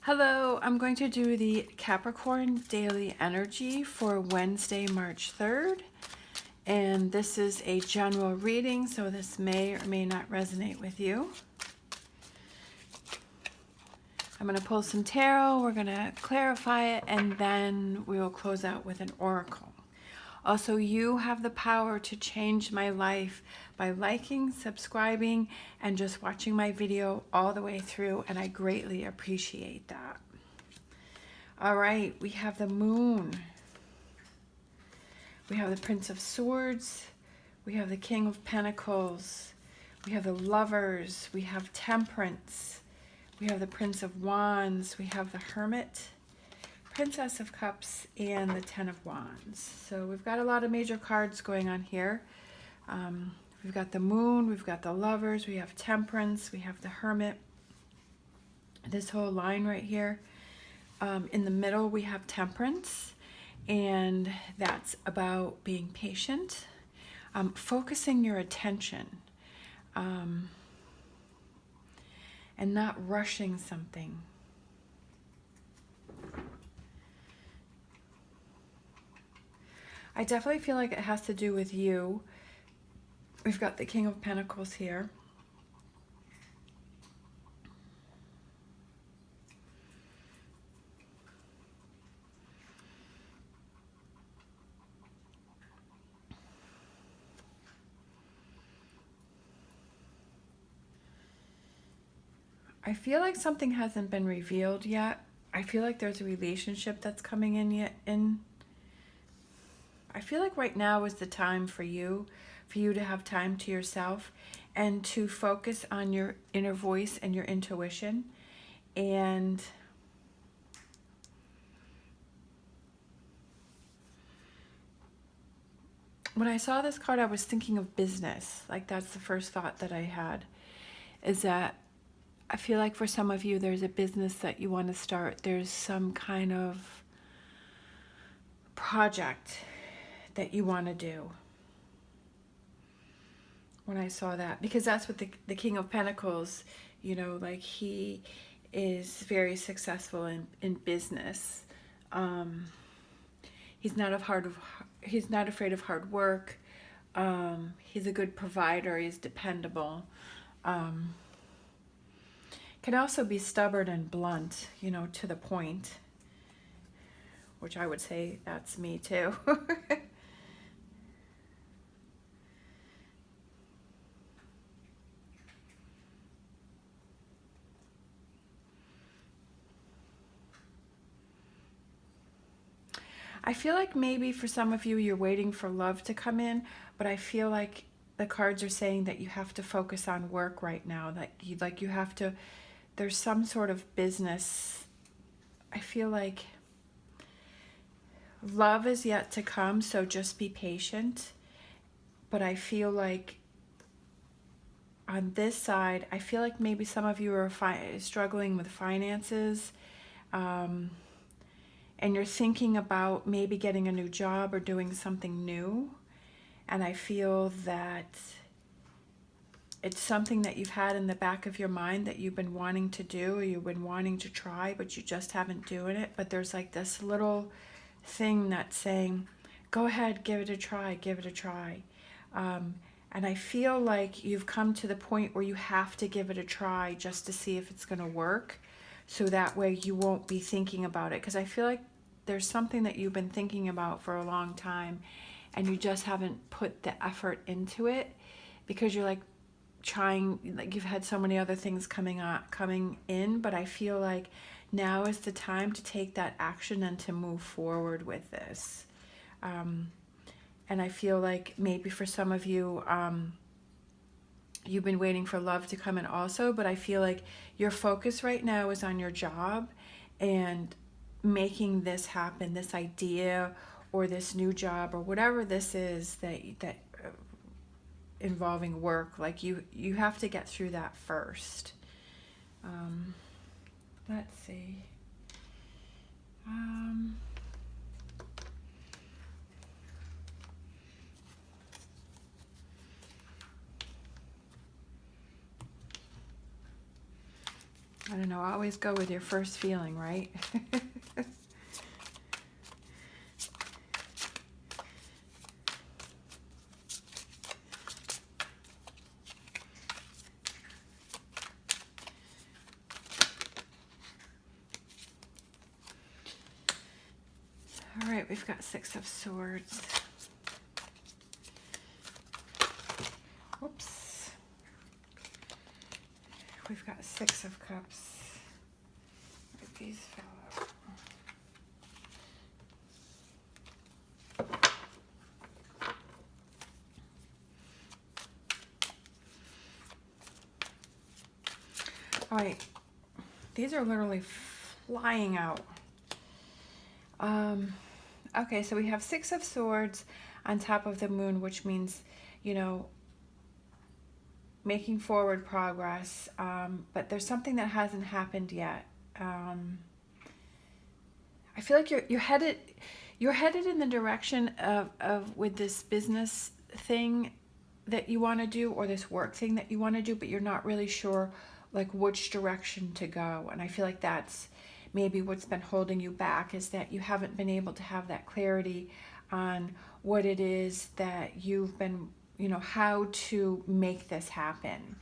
Hello, I'm going to do the Capricorn daily energy for Wednesday, March 3rd. And this is a general reading, so this may or may not resonate with you. I'm going to pull some tarot, we're going to clarify it, and then we will close out with an oracle. Also, you have the power to change my life by liking, subscribing, and just watching my video all the way through, and I greatly appreciate that. All right, we have the Moon. We have the Prince of Swords. We have the King of Pentacles. We have the Lovers. We have Temperance. We have the Prince of Wands. We have the Hermit, Princess of Cups, and the Ten of Wands. So we've got a lot of major cards going on here. We've got the Moon, we've got the Lovers, we have Temperance, we have the Hermit. This whole line right here. In the middle we have Temperance, and that's about being patient, focusing your attention, and not rushing something. I definitely feel like it has to do with you. We've got the King of Pentacles here. I feel like something hasn't been revealed yet. I feel like there's a relationship that's coming in yet. I feel like right now is the time for you to have time to yourself and to focus on your inner voice and your intuition. And when I saw this card, I was thinking of business. Like, that's the first thought that I had, is that I feel like for some of you, there's a business that you want to start. There's some kind of project that you want to do. When I saw that, because that's what the King of Pentacles, you know, like, he is very successful in business. He's not afraid of hard work. He's a good provider. He's dependable. Can also be stubborn and blunt, you know, to the point, which I would say that's me too. I feel like maybe for some of you, you're waiting for love to come in, but I feel like the cards are saying that you have to focus on work right now, that you have to, there's some sort of business. I feel like love is yet to come, so just be patient. But I feel like on this side, I feel like maybe some of you are struggling with finances, and you're thinking about maybe getting a new job or doing something new. And I feel that it's something that you've had in the back of your mind that you've been wanting to do, or you've been wanting to try, but you just haven't doing it. But there's like this little thing that's saying, go ahead, give it a try, give it a try. And I feel like you've come to the point where you have to give it a try just to see if it's going to work. So that way you won't be thinking about it. Because I feel like there's something that you've been thinking about for a long time, and you just haven't put the effort into it because you're like trying, like you've had so many other things coming in. But I feel like now is the time to take that action and to move forward with this. And I feel like maybe for some of you, you've been waiting for love to come in also, but I feel like your focus right now is on your job and making this happen, this idea or this new job or whatever this is that involving work. Like you have to get through that first. Let's see. I don't always go with your first feeling, right? All right, we've got Six of Swords. Whoops. We've got Six of Cups. Where'd these fell out? All right, these are literally flying out. Okay, so we have Six of Swords on top of the Moon, which means, you know, making forward progress, but there's something that hasn't happened yet. I feel like you're headed in the direction of with this business thing that you want to do, or this work thing that you want to do, but you're not really sure like which direction to go. And I feel like that's maybe what's been holding you back, is that you haven't been able to have that clarity on what it is that you've been, you know, how to make this happen.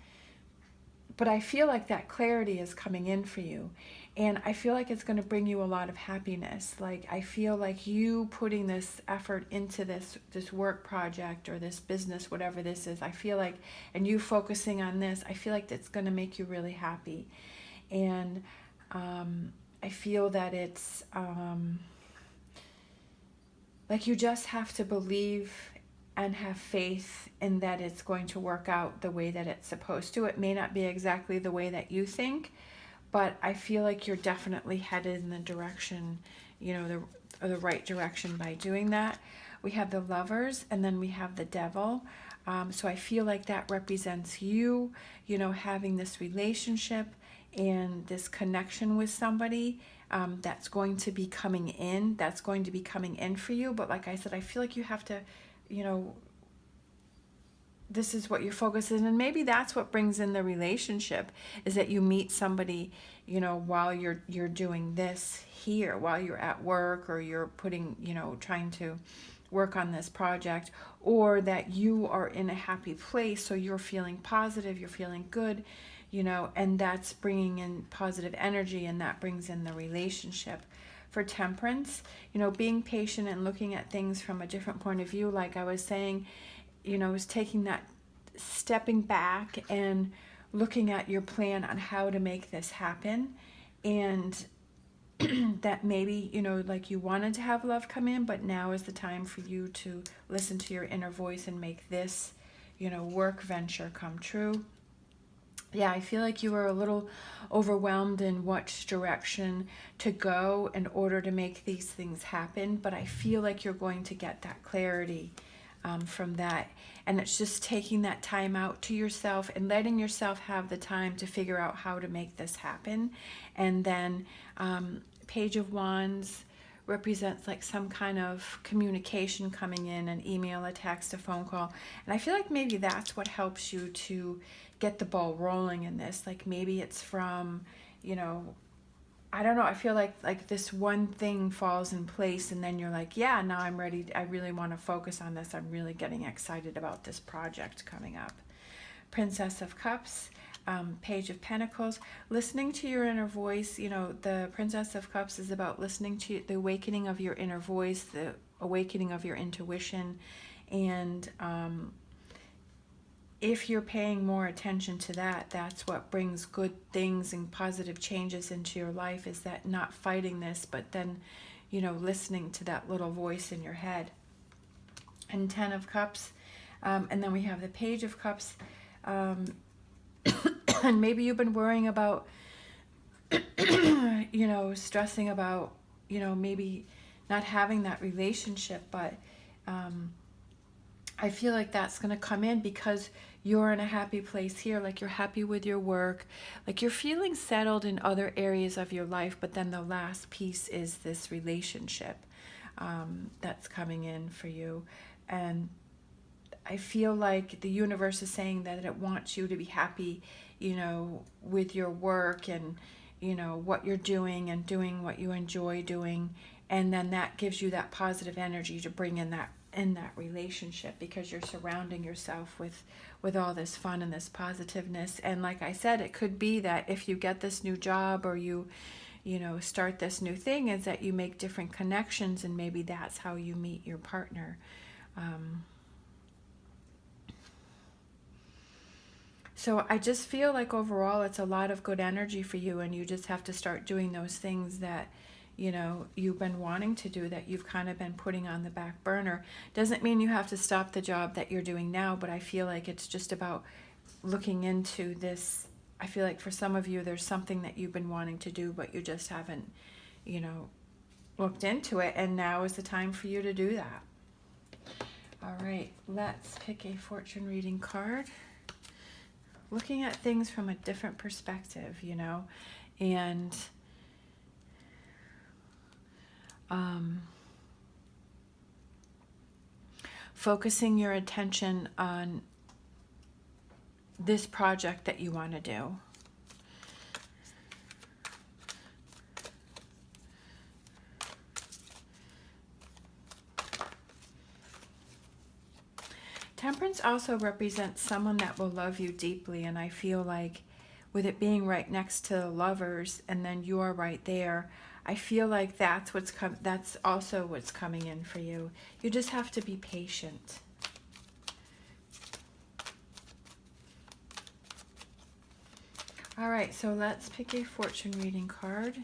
But I feel like that clarity is coming in for you, and I feel like it's going to bring you a lot of happiness. Like, I feel like you putting this effort into this work project or this business, whatever this is, I feel like, and you focusing on this, I feel like that's going to make you really happy. And I feel that it's like you just have to believe and have faith in that it's going to work out the way that it's supposed to. It may not be exactly the way that you think, but I feel like you're definitely headed in the direction, you know, the right direction by doing that. We have the Lovers, and then we have the Devil. So I feel like that represents you, you know, having this relationship and this connection with somebody that's going to be coming in, for you. But like I said, I feel like you have to, you know, this is what your focus is, and maybe that's what brings in the relationship, is that you meet somebody, you know, while you're doing this here, while you're at work, or you're putting, you know, trying to work on this project, or that you are in a happy place, so you're feeling positive, you're feeling good, you know, and that's bringing in positive energy, and that brings in the relationship. For Temperance, you know, being patient and looking at things from a different point of view, like I was saying, you know, is taking that, stepping back and looking at your plan on how to make this happen. And that maybe, you know, like you wanted to have love come in, but now is the time for you to listen to your inner voice and make this, you know, work venture come true. Yeah, I feel like you were a little overwhelmed in which direction to go in order to make these things happen, but I feel like you're going to get that clarity from that. And it's just taking that time out to yourself and letting yourself have the time to figure out how to make this happen. And then Page of Wands represents like some kind of communication coming in, an email, a text, a phone call. And I feel like maybe that's what helps you to get the ball rolling in this. Like maybe it's from, you know, I don't know, I feel like this one thing falls in place, and then you're like, yeah, now I'm ready. I really want to focus on this. I'm really getting excited about this project coming up. Princess of Cups, Page of Pentacles, listening to your inner voice. You know, the Princess of Cups is about listening to the awakening of your inner voice, the awakening of your intuition. And if you're paying more attention to that, that's what brings good things and positive changes into your life, is that not fighting this, but then, you know, listening to that little voice in your head. And Ten of Cups, and then we have the Page of Cups. And maybe you've been worrying about, you know, stressing about, you know, maybe not having that relationship, but I feel like that's going to come in because you're in a happy place here. Like you're happy with your work, like you're feeling settled in other areas of your life, but then the last piece is this relationship that's coming in for you. And I feel like the universe is saying that it wants you to be happy, you know, with your work, and you know, what you're doing and doing what you enjoy doing, and then that gives you that positive energy to bring in that relationship, because you're surrounding yourself with all this fun and this positiveness. And like I said, it could be that if you get this new job, or you know, start this new thing, is that you make different connections, and maybe that's how you meet your partner. So I just feel like overall it's a lot of good energy for you, and you just have to start doing those things that, you know, you've been wanting to do, that you've kind of been putting on the back burner. Doesn't mean you have to stop the job that you're doing now, but I feel like it's just about looking into this. I feel like for some of you, there's something that you've been wanting to do, but you just haven't, you know, looked into it, and now is the time for you to do that. All right, let's pick a fortune reading card. Looking at things from a different perspective, you know, and focusing your attention on this project that you want to do. Temperance also represents someone that will love you deeply, and I feel like with it being right next to Lovers, and then you're right there, I feel like that's also what's coming in for you. You just have to be patient. All right, so let's pick a fortune reading card.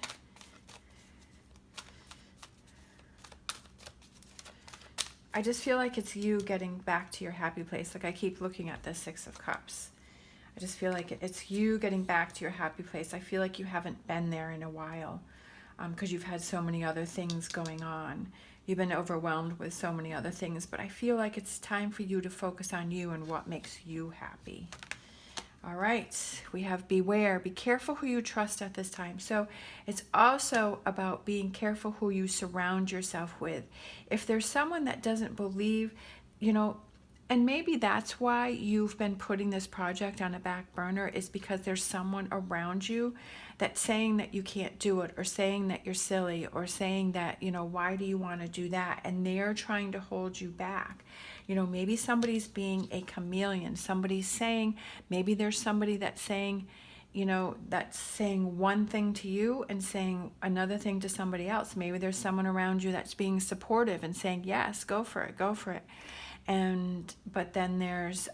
I just feel like it's you getting back to your happy place. Like I keep looking at the Six of Cups. I just feel like it's you getting back to your happy place. I feel like you haven't been there in a while, because you've had so many other things going on. You've been overwhelmed with so many other things, but I feel like it's time for you to focus on you and what makes you happy. All right, we have beware. Be careful who you trust at this time. So it's also about being careful who you surround yourself with. If there's someone that doesn't believe, you know, and maybe that's why you've been putting this project on a back burner, is because there's someone around you that's saying that you can't do it, or saying that you're silly, or saying that, you know, why do you want to do that? And they're trying to hold you back. You know, maybe somebody's being a chameleon. Somebody's saying, maybe there's somebody that's saying, you know, that's saying one thing to you and saying another thing to somebody else. Maybe there's someone around you that's being supportive and saying, yes, go for it, go for it. But then there's,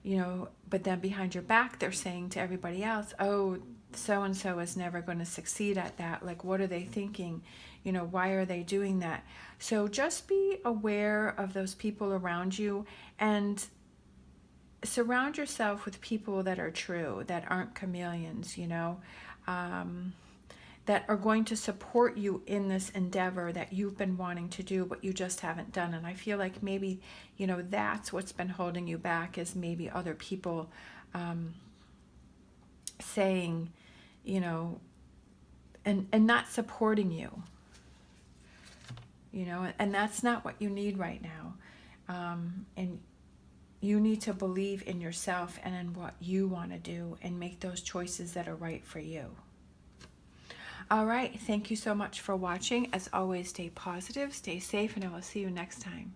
you know, but then behind your back, they're saying to everybody else, oh, so-and-so is never going to succeed at that. Like, what are they thinking? You know, why are they doing that? So just be aware of those people around you, and surround yourself with people that are true, that aren't chameleons, you know, that are going to support you in this endeavor that you've been wanting to do, but you just haven't done. And I feel like maybe, you know, that's what's been holding you back, is maybe other people saying, you know, and not supporting you, you know, and that's not what you need right now. And you need to believe in yourself and in what you want to do, and make those choices that are right for you. All right, thank you so much for watching. As always, stay positive, stay safe, and I will see you next time.